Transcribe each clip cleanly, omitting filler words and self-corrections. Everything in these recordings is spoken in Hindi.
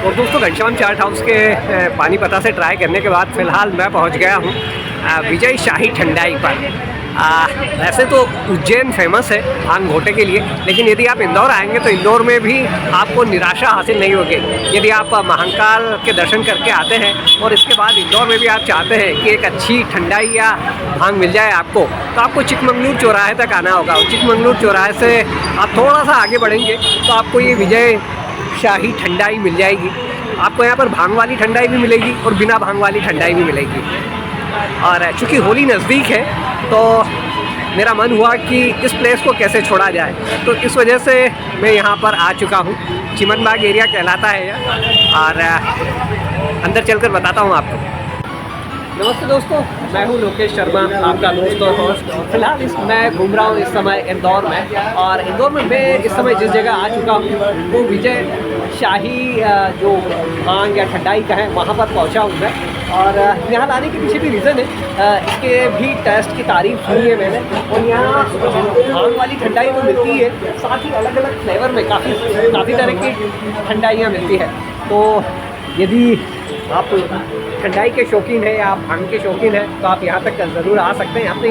और दोस्तों घनश्याम चाट हाउस के पानीपता से ट्राई करने के बाद फ़िलहाल मैं पहुंच गया हूं विजय शाही ठंडाई पर। वैसे तो उज्जैन फेमस है भांग घोटे के लिए, लेकिन यदि आप इंदौर आएंगे तो इंदौर में भी आपको निराशा हासिल नहीं होगी। यदि आप महाकाल के दर्शन करके आते हैं और इसके बाद इंदौर में भी आप चाहते हैं कि एक अच्छी ठंडाई या भांग मिल जाए आपको, तो आपको चिकमंगलूर चौराहे तक आना होगा। और चिकमंगलूर चौराहे से आप थोड़ा सा आगे बढ़ेंगे तो आपको ये विजय शाही ठंडाई मिल जाएगी। आपको यहाँ पर भांग वाली ठंडाई भी मिलेगी और बिना भांग वाली ठंडाई भी मिलेगी। और चूँकि होली नज़दीक है तो मेरा मन हुआ कि इस प्लेस को कैसे छोड़ा जाए, तो इस वजह से मैं यहाँ पर आ चुका हूँ। चिमनबाग एरिया कहलाता है यह, और अंदर चलकर बताता हूँ आपको। नमस्ते दोस्तों, मैं हूँ लोकेश शर्मा, आपका दोस्त और होस्ट। फिलहाल मैं घूम रहा हूँ इस समय इंदौर में, और इंदौर में मैं इस समय जिस जगह आ चुका हूँ वो विजय शाही जो भांग या ठंडाई का है वहाँ पर पहुँचा हूँ मैं। और यहाँ लाने के पीछे भी रीज़न है, इसके भी टेस्ट की तारीफ सुनी है मैंने। और यहाँ भांग वाली ठंडाई तो मिलती है, साथ ही अलग अलग फ्लेवर में काफ़ी तरह की ठंडाइयाँ मिलती है। तो यदि आप ठंडाई के शौकीन हैं या आप भांग के शौकीन हैं तो आप यहाँ तक ज़रूर आ सकते हैं। अपने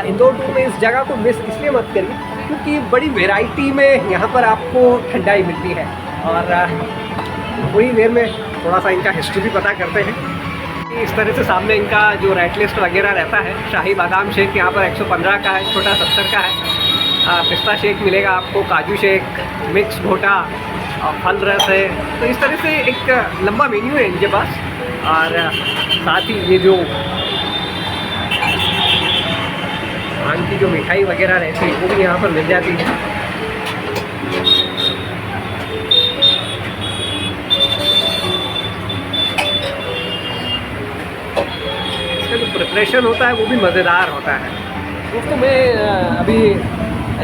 इंदौर में इस जगह को मिस इसलिए मत करिए क्योंकि बड़ी वैरायटी में यहाँ पर आपको ठंडाई मिलती है। और थोड़ी देर में थोड़ा सा इनका हिस्ट्री भी पता करते हैं। इस तरह से सामने इनका जो रेट लिस्ट वगैरह रहता है। शाही बादाम शेक यहाँ पर 115 का है, छोटा 70 का है। पिस्ता शेक मिलेगा आपको, काजू शेक, मिक्स घोटा, फल रस है। तो इस तरह से एक लंबा मेन्यू है इनके पास। और साथ ही ये जो भांग की जो मिठाई वगैरह रहती है वो भी यहाँ पर मिल जाती है। इसका जो प्रिपरेशन होता है वो भी मज़ेदार होता है। दोस्तों मैं अभी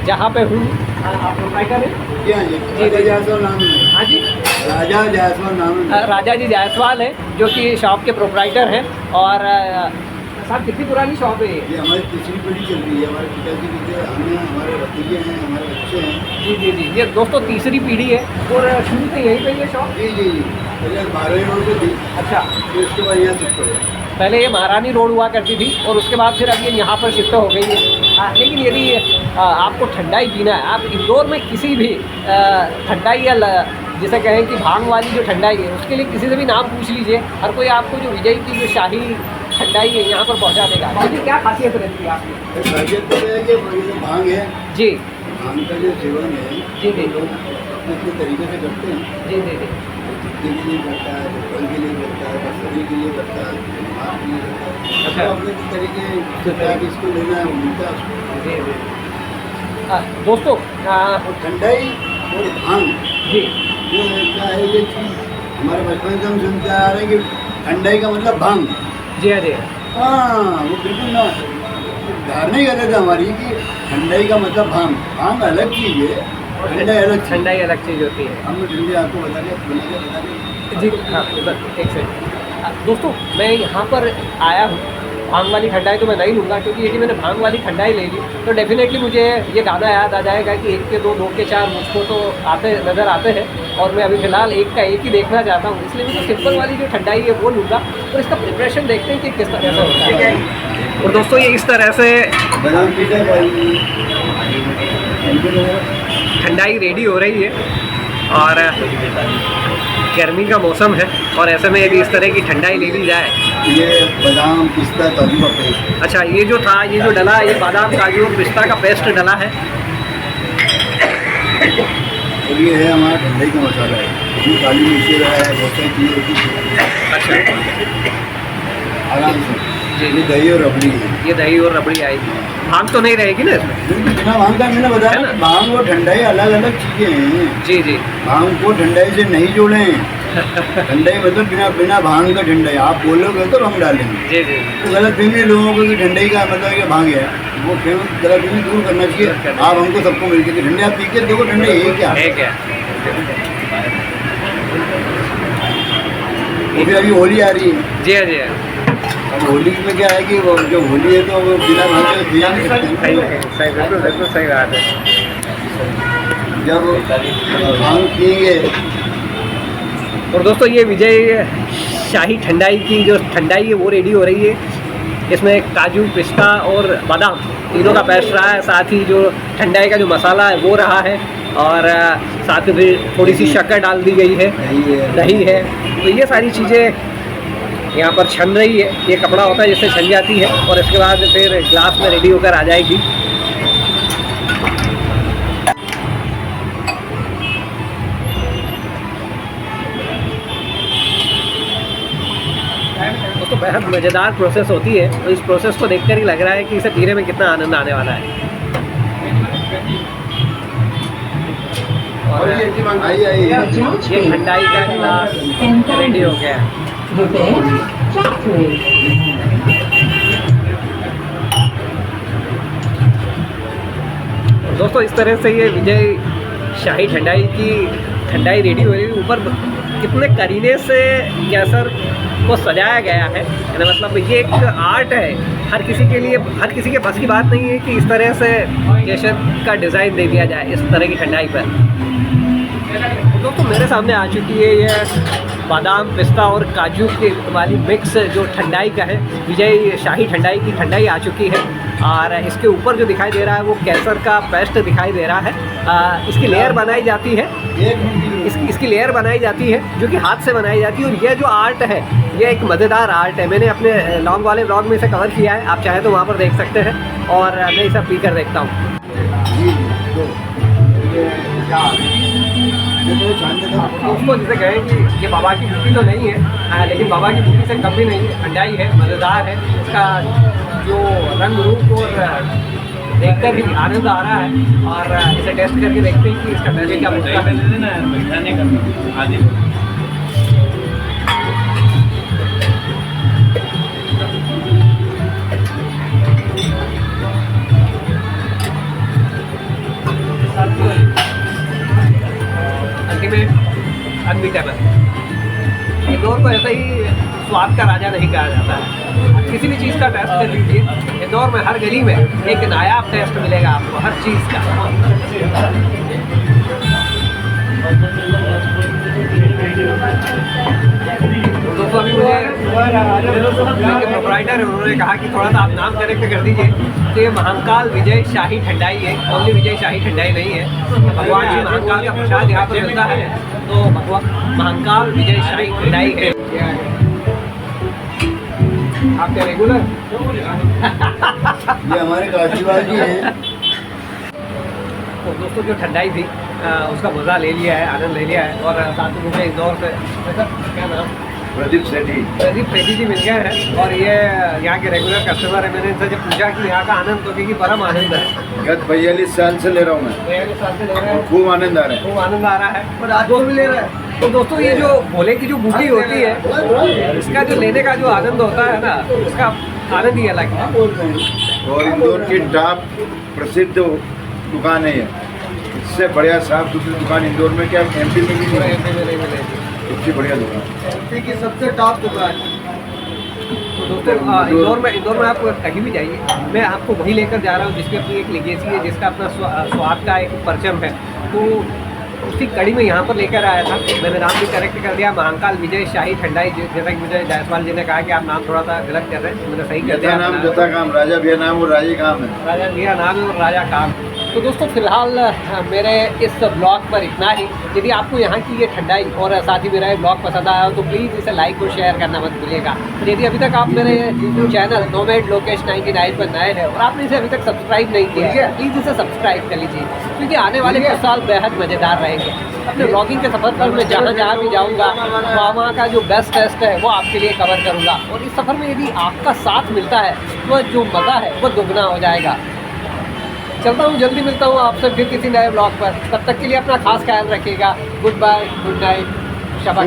जहाँ पे हूँ, आप प्रोप्राइटर हैं? जी जायसवाल नाम है। हाँ जी, राजा जायसवाल नाम है। राजा जी जायसवाल है जो कि शॉप के प्रोप्राइटर हैं। और साहब कितनी पुरानी शॉप है ये हमारी तीसरी पीढ़ी चल रही है। हमारे पिताजी के हमें, हमारे भतीजे हैं, हमारे बच्चे हैं। जी जी जी, ये दोस्तों तीसरी पीढ़ी है। और शुरू से यहीं पे ये शॉप? जी जी जी, पहले 12 रोड पे थी। अच्छा, फिर उसके बाद यहाँ शिफ्ट हो गया। पहले ये महारानी रोड हुआ करती थी और उसके बाद फिर अब ये यहाँ पर शिफ्ट हो गई है। लेकिन यदि आपको ठंडाई पीना है, आप इंदौर में किसी भी ठंडाई या जिसे कहें कि भांग वाली जो ठंडाई है उसके लिए किसी से भी नाम पूछ लीजिए, हर कोई आपको जो विजय की जो शाही ठंडाई है यहाँ पर पहुँचा देगा। लेकिन क्या खासियत रहती है आपकी? खासियत तो है कि जो भांग है, जी, भांग का जो सेवन है जी जी, लोग अपने तरीके से करते हैं। जी जी जी, के लिए करता है, फल के लिए करता है, सब्जी के लिए करता है, भात के लिए करता है। अच्छा, अपने तरीके से इसको लेना है वो मिलता है। जी जी। दोस्तों और ठंडाई और भांग जी, ये क्या है, ये चीज़ हमारे बचपन से हम सुनते आ रहे हैं कि ठंडाई का मतलब भांग। जी हाँ जी, हाँ, वो बिल्कुल ना धारणा ही गलत है हमारी कि ठंडाई का मतलब भांग। भांग अलग चीज़ है, ठंडाई अलग चीज़। ठंडाई अलग चीज़ होती है। हम ठंडी आपको बता दें जी हाँ, एक सेकंड। दोस्तों मैं यहाँ पर आया हूँ, भांग वाली ठंडाई तो मैं नहीं लूँगा क्योंकि यदि मैंने भांग वाली ठंडाई ले ली तो डेफिनेटली मुझे ये गाना याद आ जाएगा कि 1 के 2, 2 के 4 मुझको तो नज़र आते हैं। और मैं अभी फ़िलहाल 1 का 1 ही देखना चाहता हूँ, इसलिए मैं सिंपल वाली जो ठंडाई है वो लूँगा। और इसका प्रिपरेशन देखते हैं कि किस तरह से होता है। और दोस्तों ये इस तरह से ठंडाई रेडी हो रही है। और गर्मी का मौसम है और ऐसे में यदि इस तरह की ठंडाई ले ली जाए, ये बादाम पिस्ता काजू का पेस्ट। अच्छा, ये जो था, ये जो डला, ये बादाम काजू और पिस्ता का पेस्ट डला है। और ये है हमारा ठंडाई का मसाला है, इसमें काली मिर्ची रहा है, बहुत सारी चीज़ें होती है। अच्छा, आराम से जी, ये दही और रबड़ी है। ये दही और रबड़ी आएगी, भांग तो नहीं रहेगी ना इसमें? बिल्कुल बिना भांग का, मैंने बताया ना, भांग और ठंडाई अलग अलग चीज़ें हैं। जी जी, भांग को ठंडाई से नहीं जोड़ें। ठंडाई मतलब बिना भांग का ठंडाई। आप बोलोगे तो हम डालेंगे। जी जी, तो गलत फहमी लोगों को कि ठंडाई का मतलब ये भांग है, वो गलत फहमी दूर करना चाहिए। आप हमको सबको मिलकर कि ठंडे आप पी के देखो ठंडाई है क्या है क्या? वो भी अभी होली आ रही है। जी हाँ जी हाँ, अब होली में क्या है कि वो जो होली है तो वो बिना भांग के पिया नहीं सकते। सही, बिल्कुल सही बात है। जब भांग पिएंगे और दोस्तों ये विजय शाही ठंडाई की जो ठंडाई है वो रेडी हो रही है। इसमें काजू, पिस्ता और बादाम तीनों का पेस्ट रहा है, साथ ही जो ठंडाई का जो मसाला है वो रहा है, और साथ में फिर थोड़ी सी शक्कर डाल दी गई है, दही है। तो ये सारी चीज़ें यहाँ पर छन रही है। ये कपड़ा होता है जिससे छन जाती है और इसके बाद फिर ग्लास में रेडी होकर आ जाएगी। तो बेहद मज़ेदार प्रोसेस होती है, तो इस प्रोसेस को देखकर ही लग रहा है कि इसे पीने में कितना आनंद आने वाला है। और ये ठंडाई का गिलास रेडी हो गया है। दोस्तों इस तरह से ये विजय शाही ठंडाई की ठंडाई रेडी हो रही है। ऊपर कितने करीने से केसर को सजाया गया है, यानी मतलब ये एक आर्ट है। हर किसी के लिए, हर किसी के बस की बात नहीं है कि इस तरह से केसर का डिज़ाइन दे दिया जाए इस तरह की ठंडाई पर। दोस्तों मेरे सामने आ चुकी है ये बादाम, पिस्ता और काजू की वाली मिक्स जो ठंडाई का है, विजय शाही ठंडाई की ठंडाई आ चुकी है। और इसके ऊपर जो दिखाई दे रहा है वो केसर का पेस्ट दिखाई दे रहा है। इसकी लेयर बनाई जाती है, इसकी लेयर बनाई जाती है जो कि हाथ से बनाई जाती है। और ये जो आर्ट है ये एक मज़ेदार आर्ट है। मैंने अपने लॉन्ग वाले व्लॉग में इसे कवर किया है, आप चाहें तो वहाँ पर देख सकते हैं। और मैं इसे पी कर देखता हूँ। दोस्तों जिसे कहें कि ये बाबा की बूटी तो नहीं है, लेकिन बाबा की बूटी से कम भी नहीं है। ठंडाई है, मज़ेदार है। इसका जो रंग रूप और देखकर भी आनंद आ रहा है। और इसे टेस्ट करके देखते हैं कि इसका टेस्ट क्या होता है। अनबीटेबल। इंदौर को ऐसा ही स्वाद का राजा नहीं कहा जाता है। किसी भी चीज़ का टेस्ट कर लीजिए, इंदौर में हर गली में एक नायाब टेस्ट मिलेगा आपको हर चीज़ का। दोस्तों अभी मुझे प्रोप्राइटर है, उन्होंने कहा कि थोड़ा सा आप नाम करेक्ट कर दीजिए। तो ये महाकाल विजय शाही ठंडाई है, ओनली विजय शाही ठंडाई नहीं है। भगवान जी महाकाल का प्रसाद यहाँ पर मिलता है, तो भगवान महाकाल विजय शाही ठंडाई है। आपके रेगुलर ये हमारे काशीबाजी है। तो दोस्तों जो ठंडाई थी उसका मज़ा ले लिया है, आनंद ले लिया है। और साथ में मुझे इंदौर से क्या नाम, प्रदीप सेठी जी मिल गए हैं। और ये यहाँ के रेगुलर कस्टमर है। मैंने इनसे जब पूछा कि यहाँ का आनंद, तो क्योंकि परम आनंद है। गत 42 साल से ले रहा हूँ मैं। 42 साल से ले रहे हैं, खूब आनंद आ रहा है, खूब आनंद आ रहा है। और आज भी ले रहा है। तो दोस्तों ये जो भोले की जो बूटी होती है, इसका जो लेने का जो आनंद होता है ना, उसका आनंद ही अलग है। और इंदौर की टॉप प्रसिद्ध दुकान है ये। इससे बढ़िया साफ सुथरी दुकान इंदौर में क्या एमपी में भी नहीं मिलेगी। सबसे बढ़िया दुकान, एमपी की सबसे टॉप दुकान। तो दोस्तों इंदौर में आप कहीं भी जाइए, मैं आपको वही लेकर जा रहा हूँ जिसकी अपनी एक लेगेसी है, जिसका अपना स्वाद का एक परचम है। तो उसी कड़ी में यहाँ पर लेकर आया था। मैंने नाम भी करेक्ट कर दिया, महाकाल विजय शाही ठंडाई। जैसा कि मुझे जायसवाल जी ने कहा कि आप नाम थोड़ा सा गलत कर रहे हैं, मैंने सही कर दिया। नाम जता काम, राजा भैया नाम और राजा काम है। राजा भैया नाम है और राजा काम। तो दोस्तों फिलहाल मेरे इस ब्लॉग पर इतना ही। यदि आपको यहाँ की ये ठंडाई और साथ ही मेरा ये ब्लॉग पसंद आया हो तो प्लीज़ इसे लाइक और शेयर करना मत भूलिएगा। और यदि अभी तक आप मेरे यूट्यूब चैनल नोमैड लोकेश 99 पर नए हैं और आपने इसे अभी तक सब्सक्राइब नहीं किया है, प्लीज़ इसे सब्सक्राइब कर लीजिए, क्योंकि आने वाले कुछ साल बेहद मज़ेदार रहेंगे। अपने ब्लॉगिंग के सफ़र पर मैं जहाँ भी जाऊँगा वहाँ का जो बेस्ट टेस्ट है वो आपके लिए कवर करूँगा। और इस सफ़र में यदि आपका साथ मिलता है तो जो मज़ा है वो दुगना हो जाएगा। चलता हूँ, जल्दी मिलता हूँ आपसे फिर किसी नए ब्लॉग पर। तब तक के लिए अपना खास ख्याल रखिएगा। Good bye, good night, Shaba.